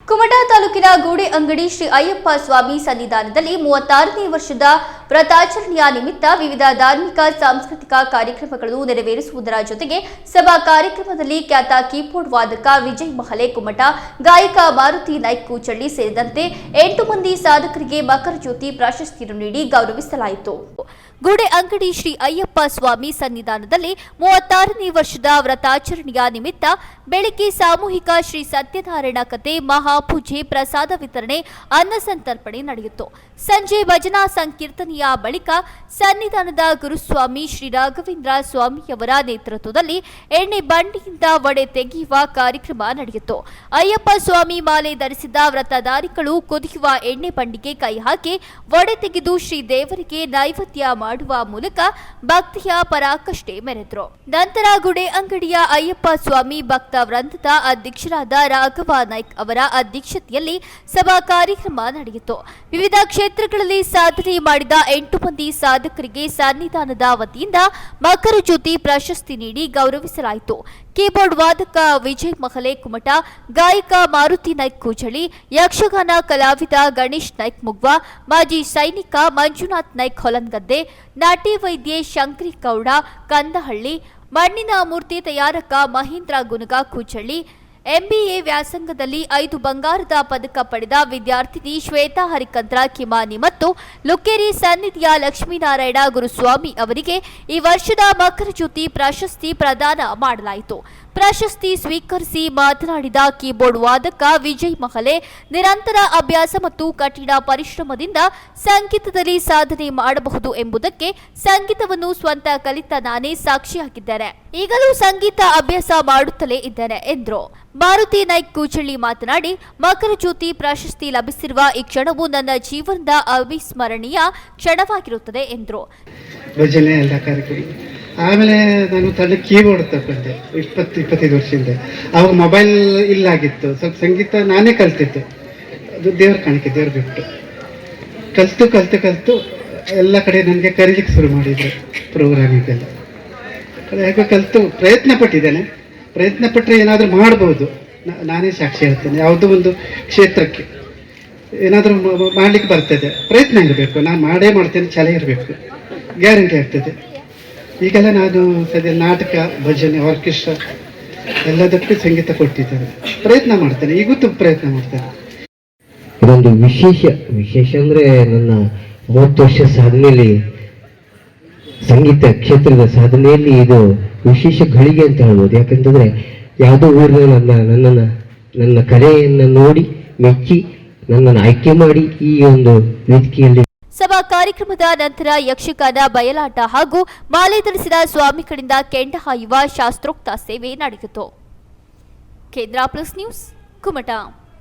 ಕುಮಟಾ ತಾಲೂಕಿನ ಗೂಡೆ ಅಂಗಡಿ ಶ್ರೀ ಅಯ್ಯಪ್ಪ ಸ್ವಾಮಿ ಸನ್ನಿಧಾನದಲ್ಲಿ 36ನೇ ವರ್ಷದ ವ್ರತಾಚರಣೆಯ ನಿಮಿತ್ತ ವಿವಿಧ ಧಾರ್ಮಿಕ ಸಾಂಸ್ಕೃತಿಕ ಕಾರ್ಯಕ್ರಮಗಳನ್ನು ನೆರವೇರಿಸುವುದರ ಜೊತೆಗೆ ಸಭಾ ಕಾರ್ಯಕ್ರಮದಲ್ಲಿ ಖ್ಯಾತ ಕೀಬೋರ್ಡ್ ವಾದಕ ವಿಜಯ್ ಮಹಲೆ ಕುಮಟಾ, ಗಾಯಕ ಮಾರುತಿ ನಾಯ್ಕ್ ಕೂಚಳ್ಳಿ ಸೇರಿದಂತೆ 8 ಮಂದಿ ಸಾಧಕರಿಗೆ ಮಕರ ಜ್ಯೋತಿ ಪ್ರಶಸ್ತಿಯನ್ನು ನೀಡಿ ಗೌರವಿಸಲಾಯಿತು. ಗೂಡೆ ಅಂಗಡಿ ಶ್ರೀ ಅಯ್ಯಪ್ಪ ಸ್ವಾಮಿ ಸನ್ನಿಧಾನದಲ್ಲಿ 36ನೇ ವರ್ಷದ ವ್ರತಾಚರಣೆಯ ನಿಮಿತ್ತ ಬೆಳಗ್ಗೆ ಸಾಮೂಹಿಕ ಶ್ರೀ ಸತ್ಯನಾರಾಯಣ ಕಥೆ, ಮಹಾಪೂಜೆ, ಪ್ರಸಾದ ವಿತರಣೆ, ಅನ್ನ ಸಂತರ್ಪಣೆ ನಡೆಯಿತು. ಸಂಜೆ ಭಜನಾ ಸಂಕೀರ್ತನೆಯ ಬಳಿಕ ಸನ್ನಿಧಾನದ ಗುರುಸ್ವಾಮಿ ಶ್ರೀ ರಾಘವೇಂದ್ರ ಸ್ವಾಮಿಯವರ ನೇತೃತ್ವದಲ್ಲಿ ಎಣ್ಣೆ ಬಂಡಿಯಿಂದ ವಡೆ ತೆಗೆಯುವ ಕಾರ್ಯಕ್ರಮ ನಡೆಯಿತು. ಅಯ್ಯಪ್ಪ ಸ್ವಾಮಿ ಮಾಲೆ ಧರಿಸಿದ ವ್ರತಧಾರಿಗಳು ಕುದಿಯುವ ಎಣ್ಣೆ ಬಂಡಿಗೆ ಕೈ ಹಾಕಿ ವಡೆ ತೆಗೆದು ಶ್ರೀ ದೇವರಿಗೆ ನೈವೇದ್ಯ ಮಾಡುವ ಮೂಲಕ ಭಕ್ತಿಯ ಪರಾಕಾಷ್ಠೆ ಮೆರೆದರು. ನಂತರ ಗುಡೆ ಅಂಗಡಿಯ ಅಯ್ಯಪ್ಪ ಸ್ವಾಮಿ ಭಕ್ತ ವೃಂದದ ಅಧ್ಯಕ್ಷರಾದ ರಾಘವ ನಾಯ್ಕ್ ಅವರ ಅಧ್ಯಕ್ಷತೆಯಲ್ಲಿ ಸಭಾ ಕಾರ್ಯಕ್ರಮ ನಡೆಯಿತು. ವಿವಿಧ ಕ್ಷೇತ್ರಗಳಲ್ಲಿ ಸಾಧನೆ ಮಾಡಿದ 8 ಮಂದಿ ಸಾಧಕರಿಗೆ ಸನ್ನಿಧಾನದ ವತಿಯಿಂದ ಮಕರ ಜ್ಯೋತಿ ಪ್ರಶಸ್ತಿ ನೀಡಿ ಗೌರವಿಸಲಾಯಿತು. ಕೀಬೋರ್ಡ್ ವಾದಕ ವಿಜಯ್ ಮಹಲೆ ಕುಮಟಾ, ಗಾಯಕ ಮಾರುತಿ ನಾಯ್ಕ್ ಕೂಚಳಿ, ಯಕ್ಷಗಾನ ಕಲಾವಿದ ಗಣೇಶ್ ನಾಯ್ಕ್ ಮುಗ್ವಾ, ಮಾಜಿ ಸೈನಿಕ ಮಂಜುನಾಥ್ ನಾಯ್ಕ್ ಹೊಲನ್ಗದ್ದೆ, ನಾಟಿ ವೈದ್ಯೆ ಶಂಕರಿ ಗೌಡ ಕಂದಹಳ್ಳಿ, ಮಣ್ಣಿನ ಮೂರ್ತಿ ತಯಾರಕ ಮಹೇಂದ್ರ ಗುನಗ ಕೂಚಳ್ಳಿ, ಎಂಬಿಎ ವ್ಯಾಸಂಗದಲ್ಲಿ 5 ಬಂಗಾರದ ಪದಕ ಪಡೆದ ವಿದ್ಯಾರ್ಥಿನಿ ಶ್ವೇತಾ ಹರಿಕಂದ್ರ ಕಿಮಾನಿ ಮತ್ತು ಲುಕ್ಕೇರಿ ಸನ್ನಿಧಿಯ ಲಕ್ಷ್ಮೀನಾರಾಯಣ ಗುರುಸ್ವಾಮಿ ಅವರಿಗೆ ಈ ವರ್ಷದ ಮಕರ ಜ್ಯೋತಿ ಪ್ರಶಸ್ತಿ ಪ್ರದಾನ ಮಾಡಲಾಯಿತು. ಪ್ರಶಸ್ತಿ ಸ್ವೀಕರಿಸಿ ಮಾತನಾಡಿದ ಕೀಬೋರ್ಡ್ ವಾದಕ ವಿಜಯ್ ಮಹಲೆ, ನಿರಂತರ ಅಭ್ಯಾಸ ಮತ್ತು ಕಠಿಣ ಪರಿಶ್ರಮದಿಂದ ಸಂಗೀತದಲ್ಲಿ ಸಾಧನೆ ಮಾಡಬಹುದು ಎಂಬುದಕ್ಕೆ ಸಂಗೀತವನ್ನು ಸ್ವಂತ ಕಲಿತ ನಾನೇ ಸಾಕ್ಷಿಯಾಗಿದ್ದೇನೆ. ಈಗಲೂ ಸಂಗೀತ ಅಭ್ಯಾಸ ಮಾಡುತ್ತಲೇ ಇದ್ದೇನೆ ಎಂದರು. ಮಾರುತಿ ನಾಯ್ಕ್ ಕೂಚಳ್ಳಿ ಮಾತನಾಡಿ, ಮಕರ ಜ್ಯೋತಿ ಪ್ರಶಸ್ತಿ ಲಭಿಸಿರುವ ಈ ಕ್ಷಣವು ನನ್ನ ಜೀವನದ ಅವಿಸ್ಮರಣೀಯ ಕ್ಷಣವಾಗಿರುತ್ತದೆ ಎಂದರು. ಆಮೇಲೆ ನಾನು ತಂಡ ಕೀಬೋರ್ಡ್ ತಗೊಂಡೆ 20-25 ವರ್ಷದಿಂದ. ಅವಾಗ ಮೊಬೈಲ್ ಇಲ್ಲಾಗಿತ್ತು. ಸ್ವಲ್ಪ ಸಂಗೀತ ನಾನೇ ಕಲ್ತಿದ್ದು. ಅದು ದೇವ್ರ ಕಾಣಿಕೆ, ದೇವ್ರ ಬಿಟ್ಟು ಕಲಿತು ಎಲ್ಲ ಕಡೆ ನನಗೆ ಕರೀಲಿಕ್ಕೆ ಶುರು ಮಾಡಿದ್ರು. ಪ್ರೋಗ್ರಾಮಿಗೆಲ್ಲ ಹೇಗೆ ಕಲಿತು ಪ್ರಯತ್ನ ಪಟ್ಟಿದ್ದೇನೆ. ಪ್ರಯತ್ನ ಪಟ್ಟರೆ ಏನಾದರೂ ಮಾಡ್ಬೋದು. ನಾನೇ ಸಾಕ್ಷಿ ಹೇಳ್ತೇನೆ. ಯಾವುದೋ ಒಂದು ಕ್ಷೇತ್ರಕ್ಕೆ ಏನಾದರೂ ಮಾಡಲಿಕ್ಕೆ ಬರ್ತದೆ. ಪ್ರಯತ್ನ ಇರಬೇಕು. ನಾನು ಮಾಡೇ ಮಾಡ್ತೇನೆ, ಛಲ ಇರಬೇಕು, ಗ್ಯಾರಂಟಿ ಆಗ್ತದೆ. ಈಗೆಲ್ಲ ನಾನು ಸದ್ಯ ನಾಟಕ, ಭಜನೆ, ಆರ್ಕೆಸ್ಟ್ರಾ ಎಲ್ಲದಕ್ಕೂ ಸಂಗೀತ ಕೊಟ್ಟಿದ್ದೇನೆ. ಪ್ರಯತ್ನ ಮಾಡ್ತೇನೆ, ಈಗೂತ್ತು ಪ್ರಯತ್ನ ಮಾಡ್ತೇನೆ. ಇದೊಂದು ವಿಶೇಷ ಅಂದರೆ ನನ್ನ 30 ವರ್ಷ ಸಾಧನೆಯಲ್ಲಿ, ಸಂಗೀತ ಕ್ಷೇತ್ರದ ಸಾಧನೆಯಲ್ಲಿ ಇದು ವಿಶೇಷ ಘಳಿಗೆ ಅಂತ ಹೇಳ್ಬೋದು. ಯಾಕಂತಂದರೆ ಯಾವುದೋ ಊರಿನ ನನ್ನ ಕಲೆಯನ್ನು ನೋಡಿ ಮೆಚ್ಚಿ ನನ್ನನ್ನು ಆಯ್ಕೆ ಮಾಡಿ ಈ ಒಂದು ವೇದಿಕೆಯಲ್ಲಿ. ಸಭಾ ಕಾರ್ಯಕ್ರಮದ ನಂತರ ಯಕ್ಷಗಾನ, ಬಯಲಾಟ ಹಾಗೂ ಮಾಲೆ ಧರಿಸಿದ ಸ್ವಾಮಿಗಳಿಂದ ಕೆಂಡ ಹಾಯುವ ಶಾಸ್ತ್ರೋಕ್ತ ಸೇವೆ ನಡೆಯಿತು. ಕೇಂದ್ರ ಪ್ಲಸ್ ನ್ಯೂಸ್, ಕುಮಟಾ.